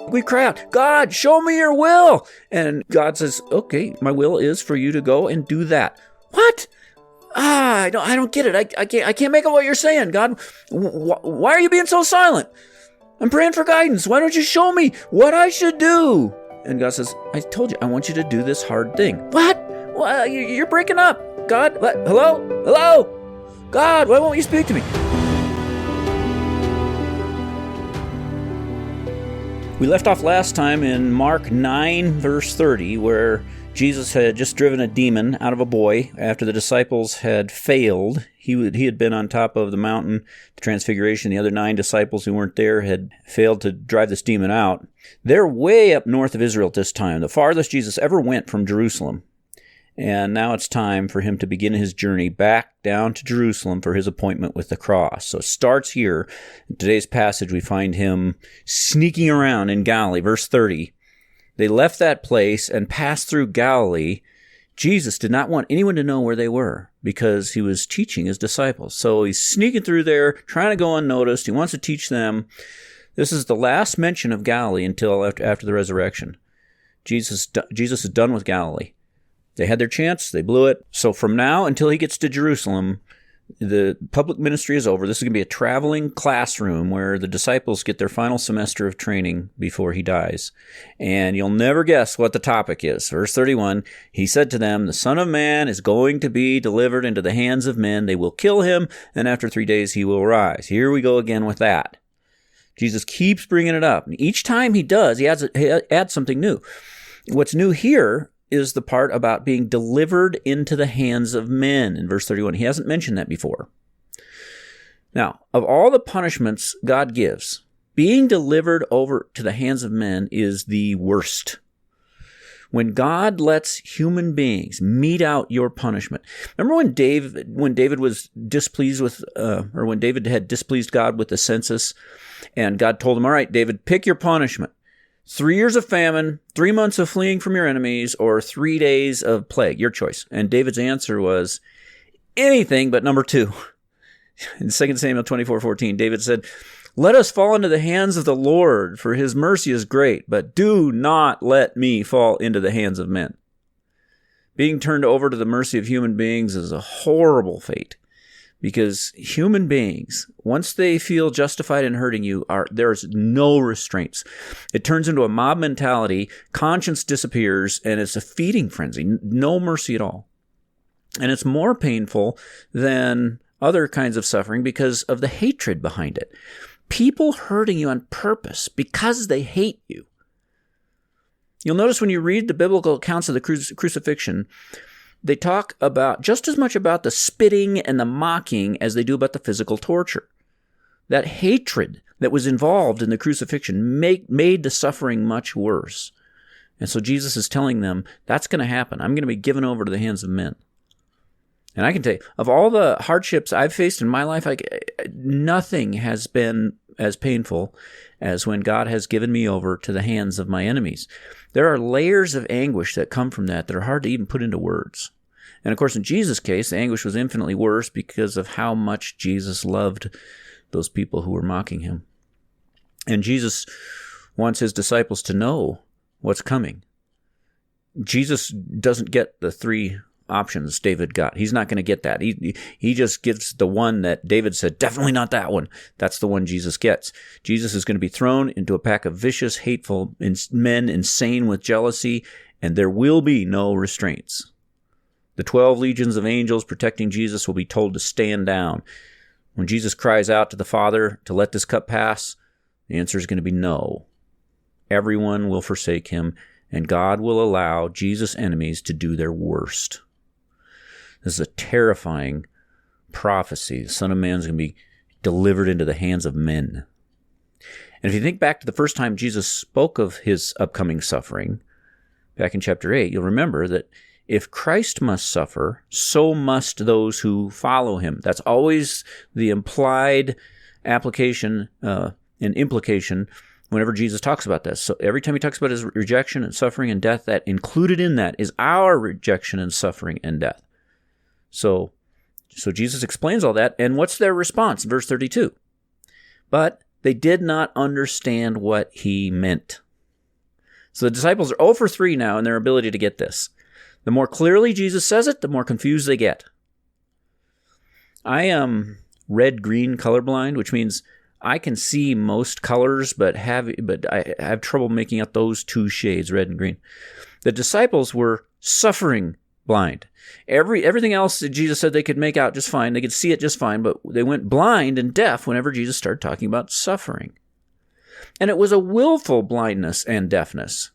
We cry out, God, show me your will. And God says, okay, my will is for you to go and do that. What? I don't get it. I can't make out what you're saying. God, why are you being so silent? I'm praying for guidance. Why don't you show me what I should do? And God says, I told you, I want you to do this hard thing. What? Well, you're breaking up. God, what? Hello? God, why won't you speak to me? We left off last time in Mark 9, verse 30, where Jesus had just driven a demon out of a boy after the disciples had failed. He had been on top of the mountain, the Transfiguration. The other 9 disciples who weren't there had failed to drive this demon out. They're way up north of Israel at this time, the farthest Jesus ever went from Jerusalem. And now it's time for him to begin his journey back down to Jerusalem for his appointment with the cross. So it starts here. In today's passage, we find him sneaking around in Galilee. Verse 30, they left that place and passed through Galilee. Jesus did not want anyone to know where they were because he was teaching his disciples. So he's sneaking through there, trying to go unnoticed. He wants to teach them. This is the last mention of Galilee until after the resurrection. Jesus is done with Galilee. They had their chance. They blew it. So from now until he gets to Jerusalem, the public ministry is over. This is going to be a traveling classroom where the disciples get their final semester of training before he dies. And you'll never guess what the topic is. Verse 31, he said to them, the Son of Man is going to be delivered into the hands of men. They will kill him, and after 3 days he will rise. Here we go again with that. Jesus keeps bringing it up. And each time he does, he adds something new. What's new here is the part about being delivered into the hands of men in verse 31. He hasn't mentioned that before. Now, of all the punishments God gives, being delivered over to the hands of men is the worst. When God lets human beings mete out your punishment. Remember when David was displeased with, or when David had displeased God with the census, and God told him, all right, David, pick your punishment. 3 years of famine, 3 months of fleeing from your enemies, or 3 days of plague, your choice. And David's answer was anything but number 2. In 2 Samuel 24:14, David said, let us fall into the hands of the Lord, for his mercy is great, but do not let me fall into the hands of men. Being turned over to the mercy of human beings is a horrible fate. Because human beings, once they feel justified in hurting you, there's no restraints. It turns into a mob mentality, conscience disappears, and it's a feeding frenzy. No mercy at all. And it's more painful than other kinds of suffering because of the hatred behind it. People hurting you on purpose because they hate you. You'll notice when you read the biblical accounts of the crucifixion, they talk about just as much about the spitting and the mocking as they do about the physical torture. That hatred that was involved in the crucifixion made the suffering much worse. And so Jesus is telling them, that's going to happen. I'm going to be given over to the hands of men. And I can tell you, of all the hardships I've faced in my life, nothing has been as painful as when God has given me over to the hands of my enemies. There are layers of anguish that come from that are hard to even put into words. And of course, in Jesus' case, the anguish was infinitely worse because of how much Jesus loved those people who were mocking him. And Jesus wants his disciples to know what's coming. Jesus doesn't get the 3 options David got. He's not going to get that. He just gives the one that David said, definitely not that one. That's the one Jesus gets. Jesus is going to be thrown into a pack of vicious, hateful men, insane with jealousy, and there will be no restraints. The 12 legions of angels protecting Jesus will be told to stand down. When Jesus cries out to the Father to let this cup pass, the answer is going to be no. Everyone will forsake him, and God will allow Jesus' enemies to do their worst. This is a terrifying prophecy. The Son of Man is going to be delivered into the hands of men. And if you think back to the first time Jesus spoke of his upcoming suffering, back in chapter 8, you'll remember that if Christ must suffer, so must those who follow him. That's always the implied application and implication whenever Jesus talks about this. So every time he talks about his rejection and suffering and death, that included in that is our rejection and suffering and death. So Jesus explains all that, and what's their response? Verse 32. But they did not understand what he meant. So the disciples are 0 for 3 now in their ability to get this. The more clearly Jesus says it, the more confused they get. I am red-green colorblind, which means I can see most colors, but I have trouble making out those two shades, red and green. The disciples were suffering blind. Everything else that Jesus said they could make out just fine. They could see it just fine, but they went blind and deaf whenever Jesus started talking about suffering. And it was a willful blindness and deafness.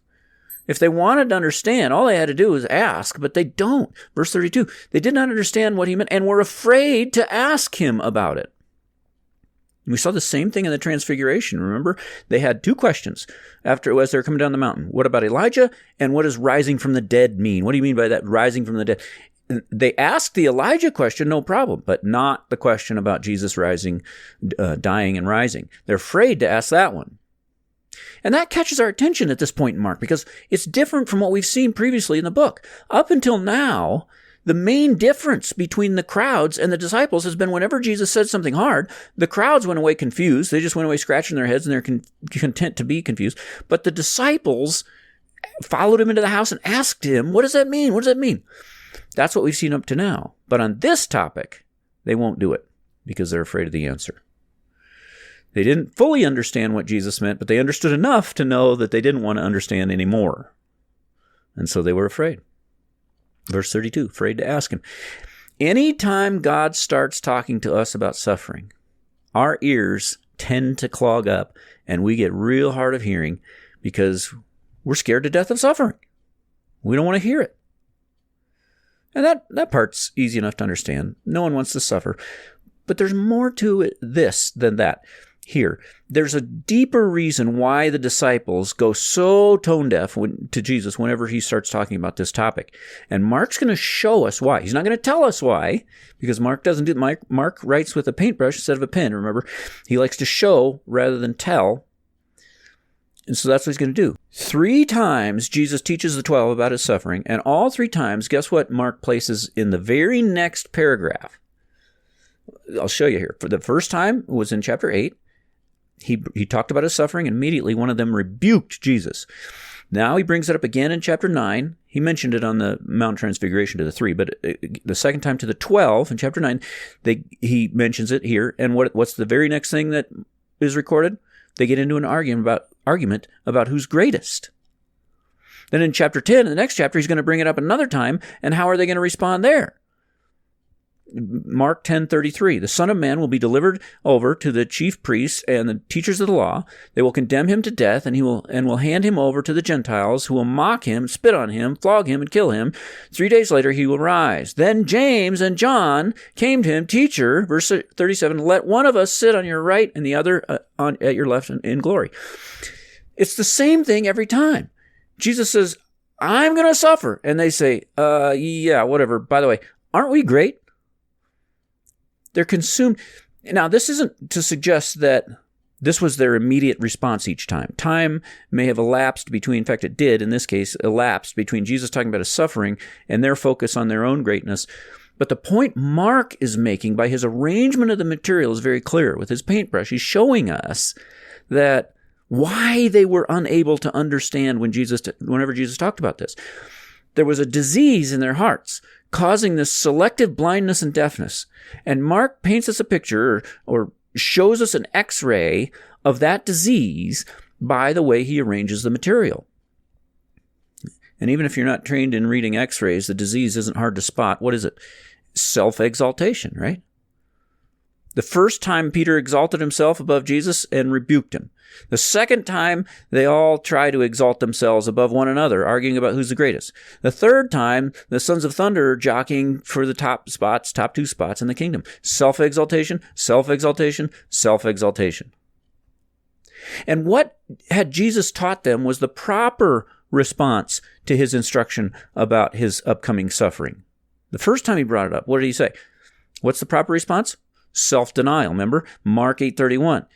If they wanted to understand, all they had to do was ask, but they don't. Verse 32, they did not understand what he meant and were afraid to ask him about it. We saw the same thing in the Transfiguration, remember? They had 2 questions as they were coming down the mountain. What about Elijah? And what does rising from the dead mean? What do you mean by that, rising from the dead? They asked the Elijah question, no problem, but not the question about Jesus rising, dying and rising. They're afraid to ask that one. And that catches our attention at this point in Mark because it's different from what we've seen previously in the book. Up until now, the main difference between the crowds and the disciples has been whenever Jesus said something hard, the crowds went away confused. They just went away scratching their heads and they're content to be confused. But the disciples followed him into the house and asked him, what does that mean? What does that mean? That's what we've seen up to now. But on this topic, they won't do it because they're afraid of the answer. They didn't fully understand what Jesus meant, but they understood enough to know that they didn't want to understand anymore. And so they were afraid. Verse 32, afraid to ask him. Anytime God starts talking to us about suffering, our ears tend to clog up and we get real hard of hearing because we're scared to death of suffering. We don't want to hear it. And that part's easy enough to understand. No one wants to suffer. But there's more to this than that. Here, there's a deeper reason why the disciples go so tone deaf to Jesus whenever he starts talking about this topic. And Mark's going to show us why. He's not going to tell us why, because Mark doesn't do Mark writes with a paintbrush instead of a pen, remember? He likes to show rather than tell. And so that's what he's going to do. 3 times Jesus teaches the 12 about his suffering, and all 3 times, guess what Mark places in the very next paragraph? I'll show you here. For the first time, it was in chapter 8. He talked about his suffering, and immediately one of them rebuked Jesus. Now he brings it up again in chapter 9. He mentioned it on the Mount Transfiguration to the 3, but the second time to the 12 in chapter 9, he mentions it here. And what's the very next thing that is recorded? They get into an argument about who's greatest. Then in chapter 10, in the next chapter, he's going to bring it up another time, and how are they going to respond there? Mark 10:33, the Son of Man will be delivered over to the chief priests and the teachers of the law. They will condemn him to death, and will hand him over to the Gentiles, who will mock him, spit on him, flog him, and kill him. 3 days later he will rise. Then James and John came to him, Teacher, verse 37, let one of us sit on your right and the other at your left in glory. It's the same thing every time. Jesus says, I'm going to suffer. And they say, yeah, whatever. By the way, aren't we great? They're consumed. Now, this isn't to suggest that this was their immediate response each time. Time may have elapsed between, in fact, it did in this case, elapsed between Jesus talking about his suffering and their focus on their own greatness. But the point Mark is making by his arrangement of the material is very clear. With his paintbrush, he's showing us that why they were unable to understand whenever Jesus talked about this. There was a disease in their hearts causing this selective blindness and deafness. And Mark paints us a picture or shows us an X-ray of that disease by the way he arranges the material. And even if you're not trained in reading X-rays, the disease isn't hard to spot. What is it? Self-exaltation, right? The first time Peter exalted himself above Jesus and rebuked him. The second time, they all try to exalt themselves above one another, arguing about who's the greatest. The third time, the sons of thunder are jockeying for the top 2 spots in the kingdom. Self-exaltation, self-exaltation, self-exaltation. And what had Jesus taught them was the proper response to his instruction about his upcoming suffering. The first time he brought it up, what did he say? What's the proper response? Self-denial. Remember? Mark 8:31.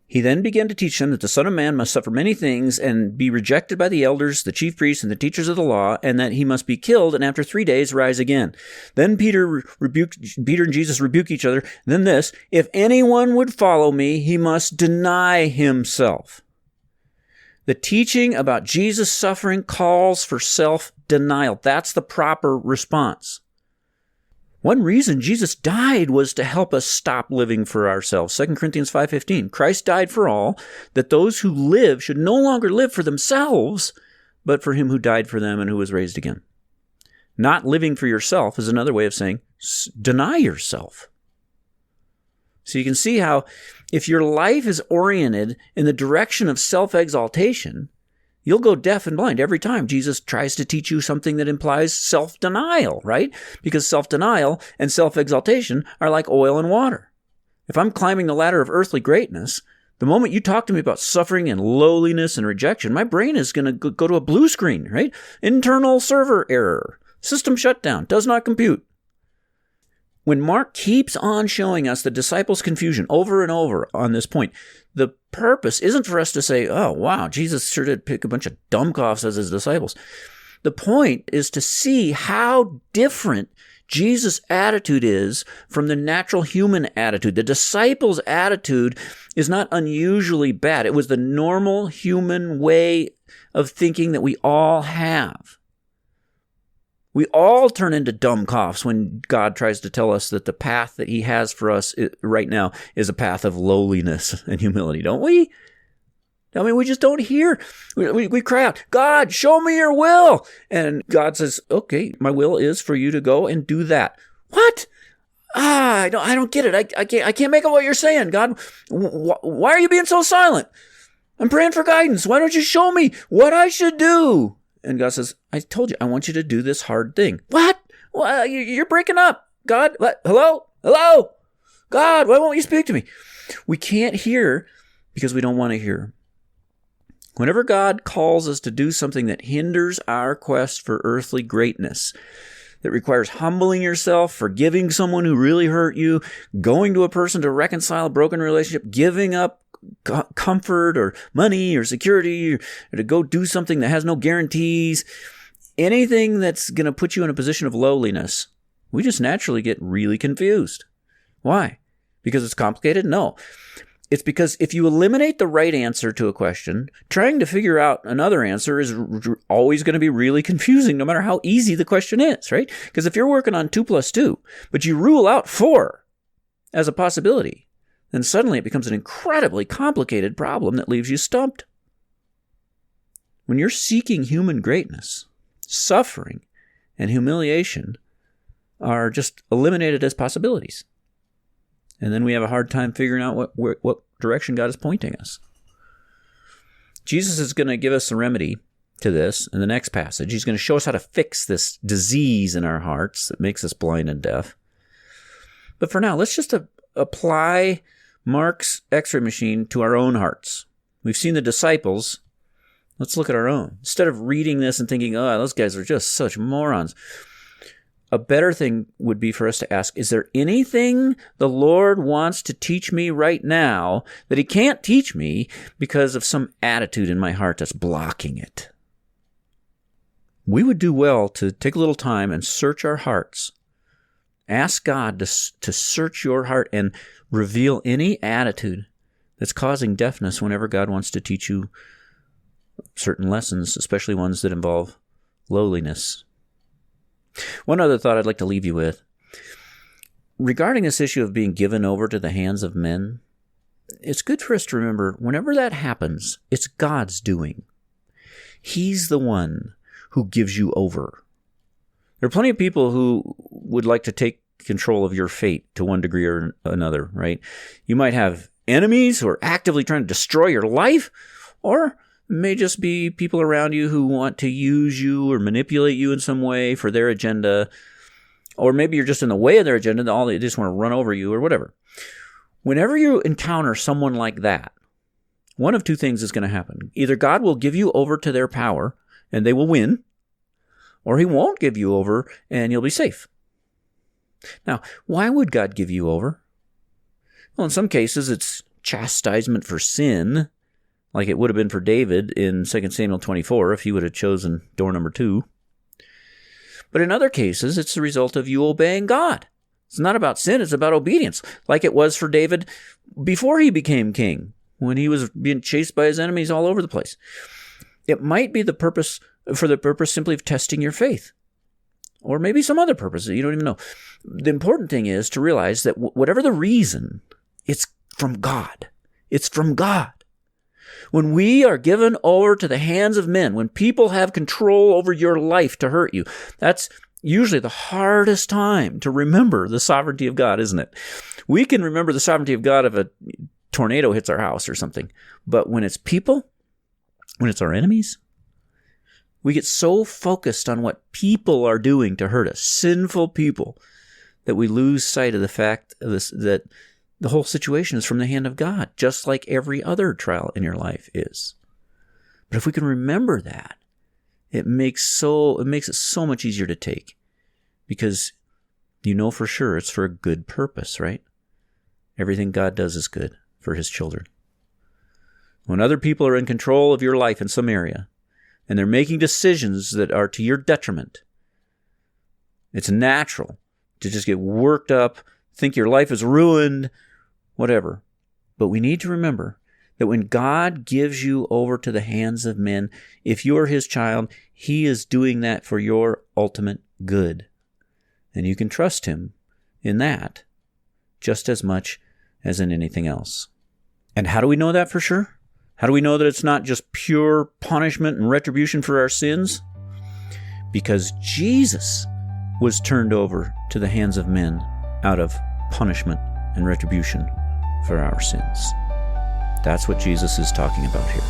He then began to teach them that the Son of Man must suffer many things and be rejected by the elders, the chief priests, and the teachers of the law, and that he must be killed and after 3 days rise again. Then Peter and Jesus rebuke each other. Then this, if anyone would follow me, he must deny himself. The teaching about Jesus' suffering calls for self-denial. That's the proper response. One reason Jesus died was to help us stop living for ourselves. 2 Corinthians 5:15, Christ died for all, that those who live should no longer live for themselves, but for him who died for them and who was raised again. Not living for yourself is another way of saying deny yourself. So you can see how if your life is oriented in the direction of self-exaltation, you'll go deaf and blind every time Jesus tries to teach you something that implies self-denial, right? Because self-denial and self-exaltation are like oil and water. If I'm climbing the ladder of earthly greatness, the moment you talk to me about suffering and lowliness and rejection, my brain is going to go to a blue screen, right? Internal server error. System shutdown. Does not compute. When Mark keeps on showing us the disciples' confusion over and over on this point, the purpose isn't for us to say, oh, wow, Jesus sure did pick a bunch of dumbcoffs as his disciples. The point is to see how different Jesus' attitude is from the natural human attitude. The disciples' attitude is not unusually bad. It was the normal human way of thinking that we all have. We all turn into dumbcoffs when God tries to tell us that the path that he has for us right now is a path of lowliness and humility, don't we? I mean, we just don't hear. We cry out, God, show me your will. And God says, okay, my will is for you to go and do that. What? I don't get it. I can't make out what you're saying. God, why are you being so silent? I'm praying for guidance. Why don't you show me what I should do? And God says, I told you, I want you to do this hard thing. What? Well, you're breaking up. God, what? Hello? God, why won't you speak to me? We can't hear because we don't want to hear. Whenever God calls us to do something that hinders our quest for earthly greatness, that requires humbling yourself, forgiving someone who really hurt you, going to a person to reconcile a broken relationship, giving up comfort or money or security, or to go do something that has no guarantees, anything that's going to put you in a position of lowliness, we just naturally get really confused. Why? Because it's complicated? No. It's because if you eliminate the right answer to a question, trying to figure out another answer is always going to be really confusing, no matter how easy the question is, right? Because if you're working on 2 + 2, but you rule out 4 as a possibility, then suddenly it becomes an incredibly complicated problem that leaves you stumped. When you're seeking human greatness, suffering and humiliation are just eliminated as possibilities. And then we have a hard time figuring out what direction God is pointing us. Jesus is going to give us a remedy to this in the next passage. He's going to show us how to fix this disease in our hearts that makes us blind and deaf. But for now, let's just apply Mark's X-ray machine to our own hearts. We've seen the disciples. Let's look at our own. Instead of reading this and thinking, oh, those guys are just such morons, a better thing would be for us to ask, is there anything the Lord wants to teach me right now that he can't teach me because of some attitude in my heart that's blocking it? We would do well to take a little time and search our hearts. Ask God to search your heart and reveal any attitude that's causing deafness whenever God wants to teach you certain lessons, especially ones that involve lowliness. One other thought I'd like to leave you with. Regarding this issue of being given over to the hands of men, it's good for us to remember whenever that happens, it's God's doing. He's the one who gives you over. There are plenty of people who would like to take control of your fate to one degree or another, right? You might have enemies who are actively trying to destroy your life, or it may just be people around you who want to use you or manipulate you in some way for their agenda, or maybe you're just in the way of their agenda, they just want to run over you or whatever. Whenever you encounter someone like that, one of two things is going to happen. Either God will give you over to their power and they will win, or he won't give you over and you'll be safe. Now, why would God give you over? Well, in some cases, it's chastisement for sin, like it would have been for David in 2 Samuel 24 if he would have chosen door number 2. But in other cases, it's the result of you obeying God. It's not about sin, it's about obedience, like it was for David before he became king. when he was being chased by his enemies all over the place. It might be for the purpose simply of testing your faith, or maybe some other purpose that you don't even know. The important thing is to realize that whatever the reason, it's from God. It's from God. When we are given over to the hands of men, when people have control over your life to hurt you, that's usually the hardest time to remember the sovereignty of God, isn't it? We can remember the sovereignty of God if a tornado hits our house or something. But when it's people, when it's our enemies, we get so focused on what people are doing to hurt us, sinful people, that we lose sight of the fact of this, that the whole situation is from the hand of God, just like every other trial in your life is. But if we can remember that, it makes it so much easier to take, because you know for sure it's for a good purpose, right? Everything God does is good for his children. When other people are in control of your life in some area, and they're making decisions that are to your detriment, it's natural to just get worked up, think your life is ruined, whatever. But we need to remember that when God gives you over to the hands of men, if you're his child, he is doing that for your ultimate good. And you can trust him in that just as much as in anything else. And how do we know that for sure? How do we know that it's not just pure punishment and retribution for our sins? Because Jesus was turned over to the hands of men out of punishment and retribution for our sins. That's what Jesus is talking about here.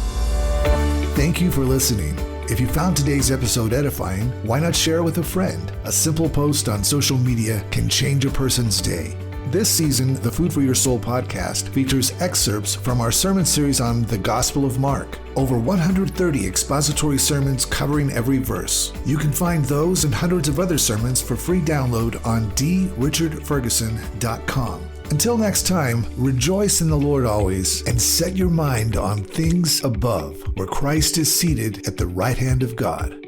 Thank you for listening. If you found today's episode edifying, why not share it with a friend? A simple post on social media can change a person's day. This season, the Food for Your Soul podcast features excerpts from our sermon series on the Gospel of Mark. Over 130 expository sermons covering every verse. You can find those and hundreds of other sermons for free download on drichardferguson.com. Until next time, rejoice in the Lord always and set your mind on things above, where Christ is seated at the right hand of God.